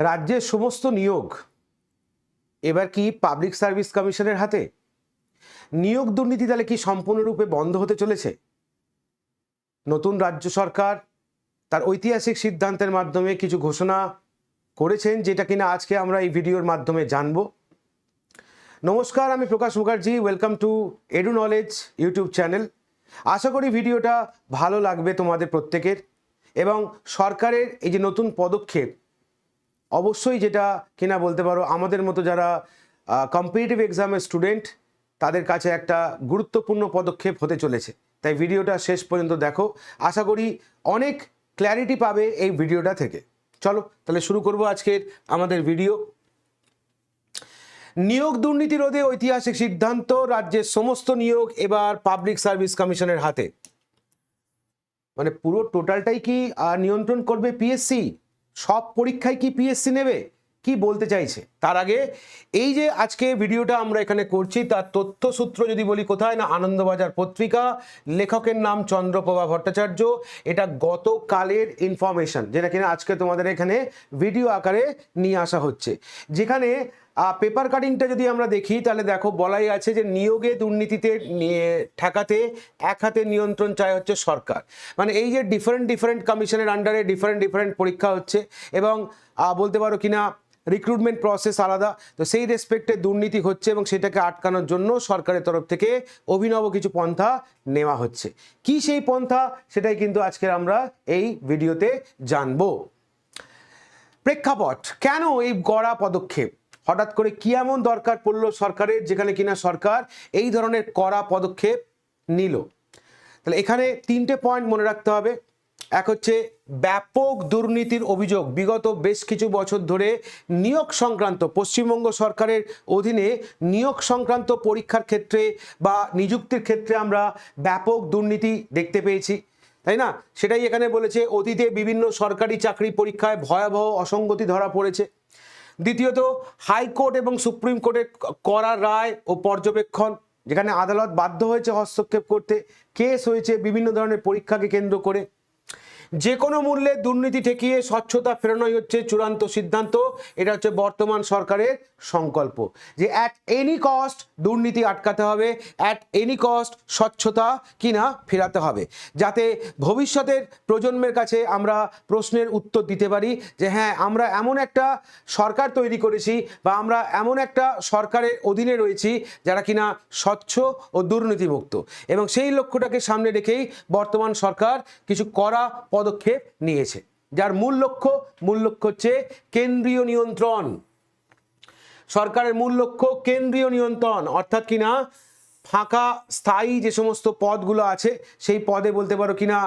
রাজ্যের সমস্ত নিয়োগ এবার কি পাবলিক সার্ভিস কমিশনের হাতে? নিয়োগ দুর্নীতি তাহলে কি সম্পূর্ণরূপে বন্ধ হতে চলেছে? নতুন রাজ্য সরকার তার ঐতিহাসিক সিদ্ধান্তের মাধ্যমে কিছু ঘোষণা করেছেন, যেটা কিনা আজকে আমরা এই ভিডিওর মাধ্যমে জানব। নমস্কার, আমি Prakash Mukherjee. Welcome to Edu Knowledge YouTube channel. আশা করি ভিডিওটা ভালো লাগবে তোমাদের প্রত্যেকের, এবং সরকারের এই যে নতুন পদক্ষেপ অবশ্যই যেটা কিনা বলতে পারো আমাদের মতো যারা কম্পিটিটিভ এক্সামের স্টুডেন্ট তাদের কাছে একটা গুরুত্বপূর্ণ পদক্ষেপ হতে চলেছে। তাই ভিডিওটা শেষ পর্যন্ত দেখো, আশা করি অনেক ক্ল্যারিটি পাবে এই ভিডিওটা থেকে। চলো তাহলে শুরু করব আজকের আমাদের ভিডিও। নিয়োগ দুর্নীতি রোধে ঐতিহাসিক সিদ্ধান্ত, রাজ্যের সমস্ত নিয়োগ এবার পাবলিক সার্ভিস কমিশনের হাতে। মানে পুরো টোটালটাই কি নিয়ন্ত্রণ করবে পিএসসি? সব পরীক্ষায় কি পিএসসি নেবে? কি বলতে চাইছে? তার আগে এই যে আজকে ভিডিওটা আমরা এখানে করছি তার তথ্যসূত্র যদি বলি কোথায়, না আনন্দবাজার পত্রিকা। লেখকের নাম চন্দ্রপ্রভা ভট্টাচার্য। এটা গতকালের ইনফরমেশন, যেটা কিনা আজকে তোমাদের এখানে ভিডিও আকারে নিয়ে আসা হচ্ছে। যেখানে পেপার কাটিংটা যদি আমরা দেখি তাহলে দেখো বলাই আছে যে নিয়োগে দুর্নীতিতে ঠেকাতে এক হাতে নিয়ন্ত্রণ চায় হচ্ছে সরকার। মানে এই যে ডিফারেন্ট কমিশনের আন্ডারে ডিফারেন্ট পরীক্ষা হচ্ছে, এবং বলতে পারো কিনা রিক্রুটমেন্ট প্রসেস আলাদা, তো সেই রেসপেক্টে দুর্নীতি হচ্ছে এবং সেটাকে আটকানোর জন্য সরকারের তরফ থেকে অভিনব কিছু পন্থা নেওয়া হচ্ছে। কি সেই পন্থা, সেটাই কিন্তু আজকের আমরা এই ভিডিওতে জানবো। প্রেক্ষাপট, কেন এই গড়া পদক্ষেপ? হঠাৎ করে কি এমন দরকার পড়লো সরকারের যেখানে কিনা সরকার এই ধরনের কড়া পদক্ষেপ নিল? তাহলে এখানে তিনটে পয়েন্ট মনে রাখতে হবে। এক হচ্ছে ব্যাপক দুর্নীতির অভিযোগ। বিগত বেশ কিছু বছর ধরে নিয়োগ সংক্রান্ত পশ্চিমবঙ্গ সরকারের অধীনে নিয়োগ সংক্রান্ত পরীক্ষার ক্ষেত্রে বা নিযুক্তির ক্ষেত্রে আমরা ব্যাপক দুর্নীতি দেখতে পেয়েছি, তাই না? সেটাই এখানে বলেছে। অতীতে বিভিন্ন সরকারি চাকরি পরীক্ষায় ভয়াবহ অসঙ্গতি ধরা পড়েছে। দ্বিতীয়ত, হাইকোর্ট এবং সুপ্রিম কোর্টের কড়া রায় ও পর্যবেক্ষণ, যেখানে আদালত বাধ্য হয়েছে হস্তক্ষেপ করতে। কেস হয়েছে বিভিন্ন ধরনের পরীক্ষাকে কেন্দ্র করে। যে কোনো মূল্যে দুর্নীতি ঠেকিয়ে স্বচ্ছতা ফেরানোই হচ্ছে চূড়ান্ত সিদ্ধান্ত। এটা হচ্ছে বর্তমান সরকারের সংকল্প, যে অ্যাট এনি কস্ট দুর্নীতি আটকাতে হবে, অ্যাট এনি কস্ট স্বচ্ছতা কিনা ফেরাতে হবে, যাতে ভবিষ্যতের প্রজন্মের কাছে আমরা প্রশ্নের উত্তর দিতে পারি যে হ্যাঁ, আমরা এমন একটা সরকার তৈরি করেছি বা আমরা এমন একটা সরকারের অধীনে রয়েছি যারা কিনা স্বচ্ছ ও দুর্নীতিমুক্ত। এবং সেই লক্ষ্যটাকে সামনে রেখেই বর্তমান সরকার কিছু কড়া পদক্ষেপ নিয়েছে, যার মূল লক্ষ্য হচ্ছে কেন্দ্রীয় নিয়ন্ত্রণ। সরকারের মূল লক্ষ্য কেন্দ্রীয় নিয়ন্ত্রণ, অর্থাৎ কিনা ফাঁকা স্থায়ী যে সমস্ত পদগুলো আছে সেই পদে বলতে পারো কিনা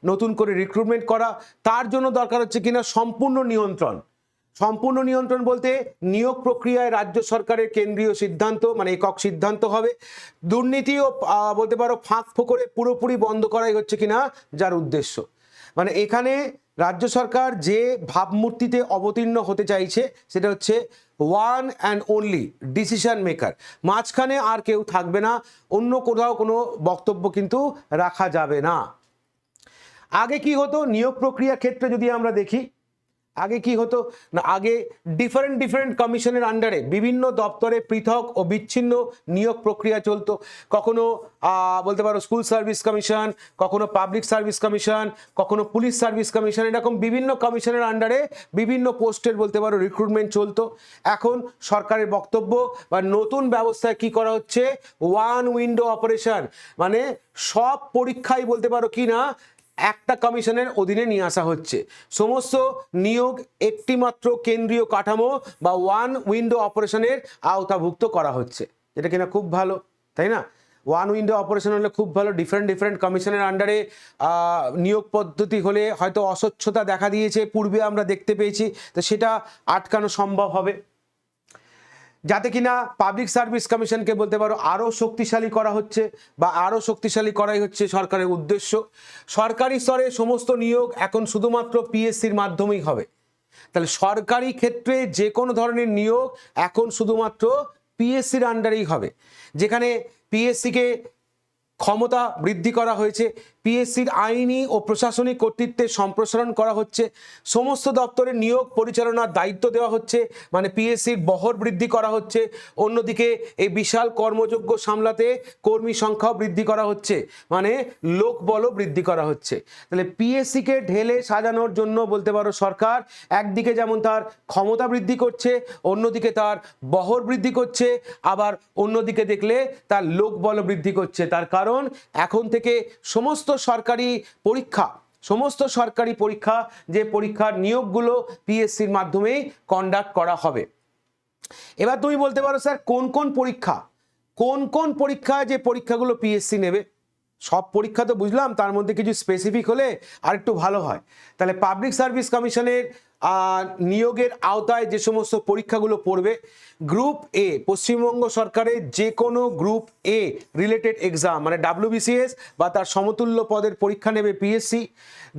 নতুন করে রিক্রুটমেন্ট করা। তার জন্য দরকার হচ্ছে কিনা সম্পূর্ণ নিয়ন্ত্রণ। সম্পূর্ণ নিয়ন্ত্রণ বলতে নিয়োগ প্রক্রিয়ায় রাজ্য সরকারের কেন্দ্রীয় সিদ্ধান্ত, মানে একক সিদ্ধান্ত হবে। দুর্নীতিও বলতে পারো ফাঁক ফোকরে পুরোপুরি বন্ধ করাই হচ্ছে কিনা যার উদ্দেশ্য। মানে এখানে রাজ্য সরকার যে ভাবমূর্তিতে অবতীর্ণ হতে চাইছে সেটা হচ্ছে one and only decision maker. মাঝখানে আর কেউ থাকবে না, অন্য কোথাও কোনো বক্তব্য কিন্তু রাখা যাবে না। আগে কি হতো নিয়োগ প্রক্রিয়া ক্ষেত্রে যদি আমরা দেখি, আগে কি হতো না, আগে ডিফারেন্ট কমিশনের আন্ডারে বিভিন্ন দপ্তরে পৃথক ও বিচ্ছিন্ন নিয়োগ প্রক্রিয়া চলতো। কখনো বলতে পারো স্কুল সার্ভিস কমিশন, কখনো পাবলিক সার্ভিস কমিশন, কখনো পুলিশ সার্ভিস কমিশন, এরকম বিভিন্ন কমিশনের আন্ডারে বিভিন্ন পোস্টের বলতে পারো রিক্রুটমেন্ট চলতো। এখন সরকারের বক্তব্য বা নতুন ব্যবস্থায় কি করা হচ্ছে, ওয়ান উইন্ডো অপারেশন, মানে সব পরীক্ষাই বলতে পারো কি না একটা কমিশনের অধীনে নিয়ে আসা হচ্ছে। সমস্ত নিয়োগ একটি মাত্র কেন্দ্রীয় কাঠামো বা ওয়ান উইন্ডো অপারেশনের আওতাভুক্ত করা হচ্ছে, যেটা কিনা খুব ভালো, তাই না? ওয়ান উইন্ডো অপারেশন হলে খুব ভালো। ডিফারেন্ট কমিশনের আন্ডারে নিয়োগ পদ্ধতি হলে হয়তো অস্বচ্ছতা দেখা দিয়েছে, পূর্বে আমরা দেখতে পেয়েছি, তো সেটা আটকানো সম্ভব হবে, যাতে কিনা পাবলিক সার্ভিস কমিশনকে বলতে পারো আরও শক্তিশালী করা হচ্ছে বা আরও শক্তিশালী করাই হচ্ছে সরকারের উদ্দেশ্য। সরকারি স্তরে সমস্ত নিয়োগ এখন শুধুমাত্র পিএসসির মাধ্যমেই হবে। তাহলে সরকারি ক্ষেত্রে যে কোনো ধরনের নিয়োগ এখন শুধুমাত্র পিএসসির আন্ডারেই হবে, যেখানে পিএসসিকে ক্ষমতা বৃদ্ধি করা হয়েছে। পিএসসির আইনি ও প্রশাসনিক কর্তৃত্বের সম্প্রসারণ করা হচ্ছে, সমস্ত দপ্তরে নিয়োগ পরিচালনার দায়িত্ব দেওয়া হচ্ছে, মানে পিএসসির বহর বৃদ্ধি করা হচ্ছে। অন্যদিকে এই বিশাল কর্মযোগ্য সামলাতে কর্মী সংখ্যাও বৃদ্ধি করা হচ্ছে, মানে লোকবলও বৃদ্ধি করা হচ্ছে। তাহলে পিএসসিকে ঢেলে সাজানোর জন্য বলতে পারো সরকার একদিকে যেমন তার ক্ষমতা বৃদ্ধি করছে, অন্যদিকে তার বহর বৃদ্ধি করছে, আবার অন্যদিকে দেখলে তার লোকবল বৃদ্ধি করছে। তার কারণ এখন থেকে সমস্ত সরকারি পরীক্ষা যে পরীক্ষার নিয়োগগুলো পিএসসির মাধ্যমেই কন্ডাক্ট করা হবে। এবার তুমি বলতে পারো স্যার কোন কোন পরীক্ষা যে পরীক্ষাগুলো পিএসসি নেবে? সব পরীক্ষা তো বুঝলাম, তার মধ্যে কিছু স্পেসিফিক হলে আর একটু ভালো হয়। তাহলে পাবলিক সার্ভিস কমিশনের নিয়োগের আওতায় যে সমস্ত পরীক্ষাগুলো পড়বে, গ্রুপ এ, পশ্চিমবঙ্গ সরকারের যে কোনো গ্রুপ এ রিলেটেড এক্সাম, মানে WBCS বা তার সমতুল্য পদের পরীক্ষা নেবে পিএসসি।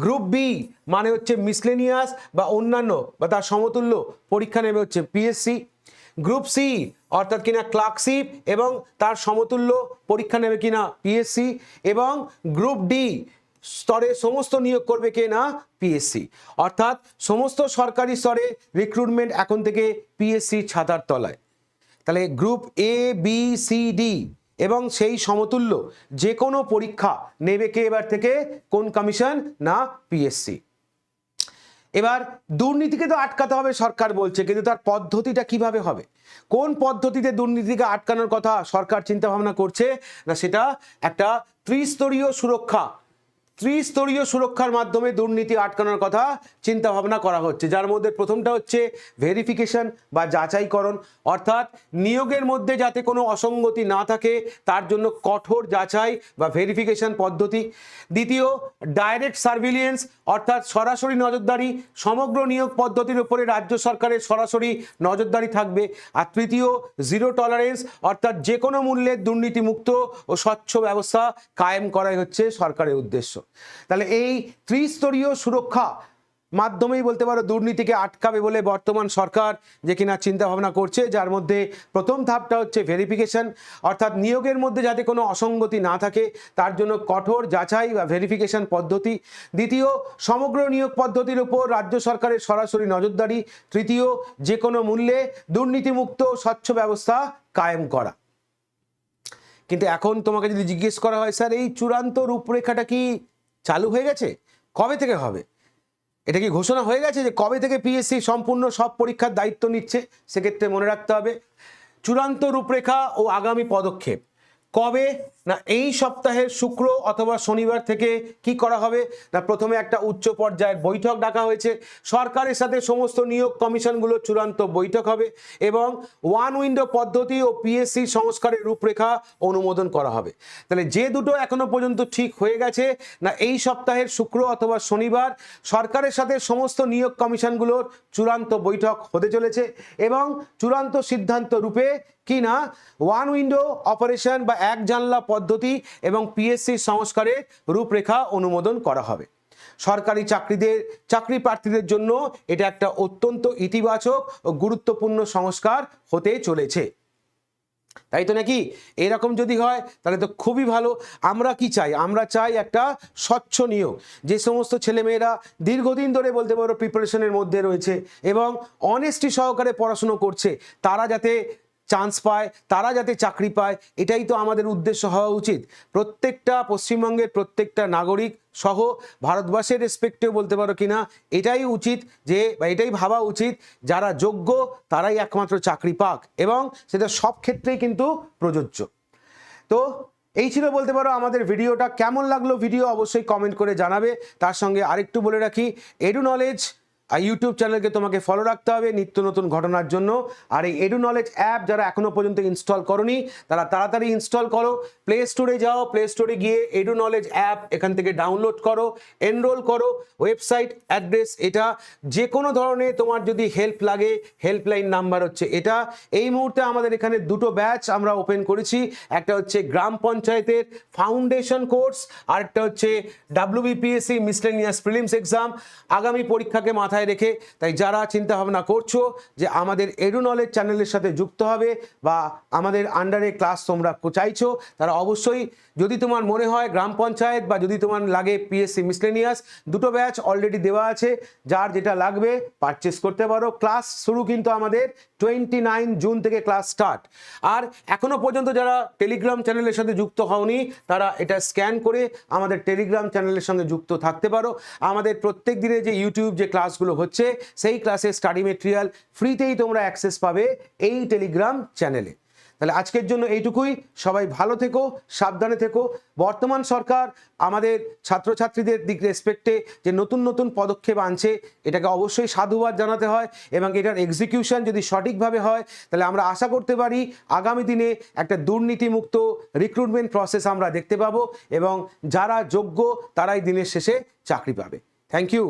গ্রুপ বি মানে হচ্ছে মিসলেনিয়াস বা অন্যান্য বা তার সমতুল্য পরীক্ষা নেবে হচ্ছে পিএসসি। গ্রুপ সি অর্থাৎ কিনা ক্লার্কশিপ এবং তার সমতুল্য পরীক্ষা নেবে কিনা পিএসসি। এবং গ্রুপ ডি স্তরে সমস্ত নিয়োগ করবে কে না পিএসসি। অর্থাৎ সমস্ত সরকারি স্তরে রিক্রুটমেন্ট এখন থেকে পিএসসির ছাতার তলায়। তাহলে group A, B, C, D এবং সেই সমতুল্য যে কোনো পরীক্ষা নেবে কে এবার থেকে? কোন কমিশন? না পিএসসি। এবার দুর্নীতিকে তো আটকাতে হবে সরকার বলছে, কিন্তু তার পদ্ধতিটা কিভাবে হবে? কোন পদ্ধতিতে দুর্নীতিকে আটকানোর কথা সরকার চিন্তা ভাবনা করছে? না, সেটা একটা ত্রিস্তরীয় সুরক্ষার মাধ্যমে দুর্নীতি আটকানোর কথা চিন্তা ভাবনা করা হচ্ছে, যার মধ্যে প্রথমটা হচ্ছে ভেরিফিকেশন বা যাচাইকরণ, অর্থাৎ নিয়োগের মধ্যে যাতে কোনো অসঙ্গতি না থাকে তার জন্য কঠোর যাচাই বা ভেরিফিকেশন পদ্ধতি। দ্বিতীয়, ডাইরেক্ট সার্ভিলিয়েন্স অর্থাৎ সরাসরি নজরদারি, সমগ্র নিয়োগ পদ্ধতির উপরে রাজ্য সরকারের সরাসরি নজরদারি থাকবে। আর তৃতীয়, জিরো টলারেন্স অর্থাৎ যে কোনো মূল্যের দুর্নীতিমুক্ত ও স্বচ্ছ ব্যবস্থা কায়েম করাই হচ্ছে সরকারের উদ্দেশ্য। তাহলে এই ত্রিস্তরীয় সুরক্ষা মাধ্যমেই বলতে পারো দুর্নীতিকে আটকাবে বলে বর্তমান সরকার যে কিনা চিন্তা ভাবনা করছে, যার মধ্যে প্রথম ধাপটা হচ্ছে ভেরিফিকেশন, অর্থাৎ নিয়োগের মধ্যে যাতে কোনো অসঙ্গতি না থাকে তার জন্য কঠোর যাচাই বা ভেরিফিকেশন পদ্ধতি। দ্বিতীয়, সমগ্র নিয়োগ পদ্ধতির উপর রাজ্য সরকারের সরাসরি নজরদারি। তৃতীয়, যে কোনো মূল্যে দুর্নীতিমুক্ত স্বচ্ছ ব্যবস্থা কায়েম করা। কিন্তু এখন তোমাকে যদি জিজ্ঞেস করা হয় স্যার এই চূড়ান্ত রূপরেখাটা কি চালু হয়ে গেছে? কবে থেকে হবে? এটা কি ঘোষণা হয়ে গেছে যে কবে থেকে পিএসসি সম্পূর্ণ সব পরীক্ষার দায়িত্ব নিচ্ছে? সেক্ষেত্রে মনে রাখতে হবে চূড়ান্ত রূপরেখা ও আগামী পদক্ষেপ কবে? না, এই সপ্তাহের শুক্র অথবা শনিবার থেকে কি করা হবে? না, প্রথমে একটা উচ্চ পর্যায়ের বৈঠক ডাকা হয়েছে, সরকারের সাথে সমস্ত নিয়োগ কমিশনগুলোর চূড়ান্ত বৈঠক হবে এবং ওয়ান উইন্ডো পদ্ধতি ও পিএসসি সংস্কারের রূপরেখা অনুমোদন করা হবে। তাহলে যে দুটো এখনো পর্যন্ত ঠিক হয়ে গেছে, না এই সপ্তাহের শুক্র অথবা শনিবার সরকারের সাথে সমস্ত নিয়োগ কমিশনগুলোর চূড়ান্ত বৈঠক হতে চলেছে এবং চূড়ান্ত সিদ্ধান্ত রূপে কি না ওয়ান উইন্ডো অপারেশন বা এক জানলা পদ্ধতি এবং পিএসসি সংস্কারের রূপরেখা অনুমোদন করা হবে। সরকারি চাকরি প্রার্থীদের জন্য এটা একটা অত্যন্ত ইতিবাচক ও গুরুত্বপূর্ণ সংস্কার হতে চলেছে, তাই তো নাকি? এরকম যদি হয় তাহলে তো খুবই ভালো। আমরা কি চাই? আমরা চাই একটা স্বচ্ছ নিয়োগ, যে সমস্ত ছেলেমেয়েরা দীর্ঘদিন ধরে বলতে পারো প্রিপারেশনের মধ্যে রয়েছে এবং অনেস্টি সহকারে পড়াশুনো করছে, তারা যাতে চান্স পায়, তারা যাতে চাকরি পায়, এটাই তো আমাদের উদ্দেশ্য হওয়া উচিত। প্রত্যেকটা পশ্চিমবঙ্গের প্রত্যেকটা নাগরিক সহ ভারতবর্ষের রেসপেক্টেও বলতে পারো কিনা এটাই উচিত যে বা এটাই ভাবা উচিত যারা যোগ্য তারাই একমাত্র চাকরি পাক, এবং সেটা সব ক্ষেত্রেই কিন্তু প্রযোজ্য। তো এই ছিল বলতে পারো আমাদের ভিডিওটা। কেমন লাগলো ভিডিও অবশ্যই কমেন্ট করে জানাবে। তার সঙ্গে আরেকটু বলে রাখি, এডু নলেজ ইউটিউব চ্যানেলকে তোমাকে ফলো রাখতে হবে নিত্য নতুন ঘটনার জন্য। আর এই এডু নলেজ অ্যাপ যারা এখনো পর্যন্ত ইনস্টল করনি তারা তাড়াতাড়ি ইনস্টল করো, প্লে স্টোরে যাও, প্লে স্টোরে গিয়ে এডু নলেজ অ্যাপ এখান থেকে ডাউনলোড করো, এনরোল করো। ওয়েবসাইট অ্যাড্রেস এটা, যে কোনো ধরনের তোমার যদি হেল্প লাগে হেল্পলাইন নাম্বার হচ্ছে এটা। এই মুহূর্তে আমাদের এখানে দুটো ব্যাচ আমরা ওপেন করেছি, একটা হচ্ছে গ্রাম পঞ্চায়েতের ফাউন্ডেশন কোর্স আর একটা হচ্ছে WBPSC মিসলেনিয়াস প্রিলিমস এক্সাম। আগামী পরীক্ষাকে মাথায় মাথায় রেখে তাই যারা চিন্তা ভাবনা করছো যে আমাদের এডু নলেজ চ্যানেলের সাথে যুক্ত হবে বা আমাদের আন্ডারে ক্লাস তোমরা চাইছো, তারা অবশ্যই, যদি তোমার মনে হয় গ্রাম পঞ্চায়েত বা যদি তোমার লাগে পিএসসি মিসলেনিয়াস, দুটো ব্যাচ অলরেডি দেওয়া আছে, যার যেটা লাগবে পারচেস করতে পারো। ক্লাস শুরু কিন্তু আমাদের 29 জুন থেকে ক্লাস স্টার্ট। আর এখনো পর্যন্ত যারা টেলিগ্রাম চ্যানেলের সাথে যুক্ত হওনি, তারা এটা স্ক্যান করে আমাদের টেলিগ্রাম চ্যানেলের সঙ্গে যুক্ত থাকতে পারো। আমাদের প্রত্যেক দিনে যে ইউটিউব যে ক্লাসগুলো হচ্ছে, সেই ক্লাসের স্টাডি মেটেরিয়াল ফ্রিতেই তোমরা অ্যাক্সেস পাবে এই টেলিগ্রাম চ্যানেলে। তাহলে আজকের জন্য এইটুকুই। সবাই ভালো থেকো, সাবধানে থেকো। বর্তমান সরকার আমাদের ছাত্রছাত্রীদের দিক রেসপেক্টে যে নতুন নতুন পদক্ষেপ আনছে, এটাকে অবশ্যই সাধুবাদ জানাতে হয় এবং এটার এক্সিকিউশন যদি সঠিকভাবে হয়, তাহলে আমরা আশা করতে পারি আগামী দিনে একটা দুর্নীতিমুক্ত রিক্রুটমেন্ট প্রসেস আমরা দেখতে পাবো এবং যারা যোগ্য তারাই দিনের শেষে চাকরি পাবে। Thank you.